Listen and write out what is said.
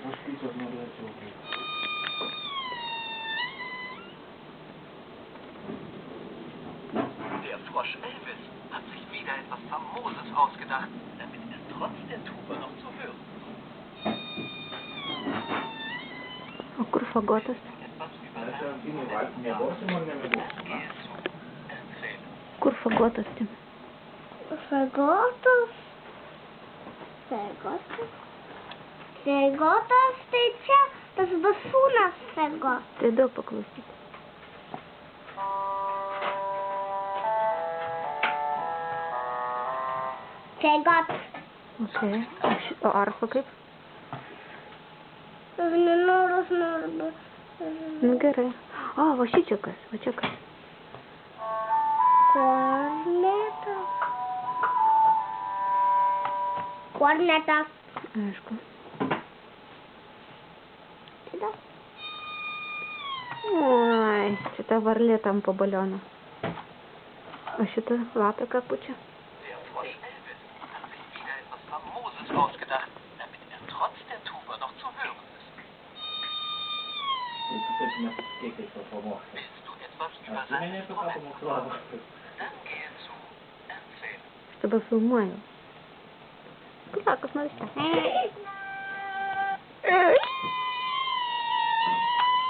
Der Frosch Elvis hat sich wieder etwas Famoses ausgedacht, damit er trotz der Tube noch zu hören ist. Kur fagotas? Etwas über seinen erzählen. Kur fagotas tim? Fagotas? Fagotas tai čia tas basūnas fagotas. Tai daug paklausyti. Fagotas. Okay. O arfa kaip? Aš nenoriu. Nu gerai. O, va šičia kas, va čia kas. Korneta. Aišku. Šitą. Oi, šita varlė tampo balioną. O šita lapė ką pučia? Der Frosch Elvis hat sich wieder etwas Famoses ausgedacht, damit er trotz der Tube noch zu hören ist. Willst du etwas über seinen Instrument hören? Dann gehe zu Erzählen. З тебе filmuoju. Куда, kas nors čia?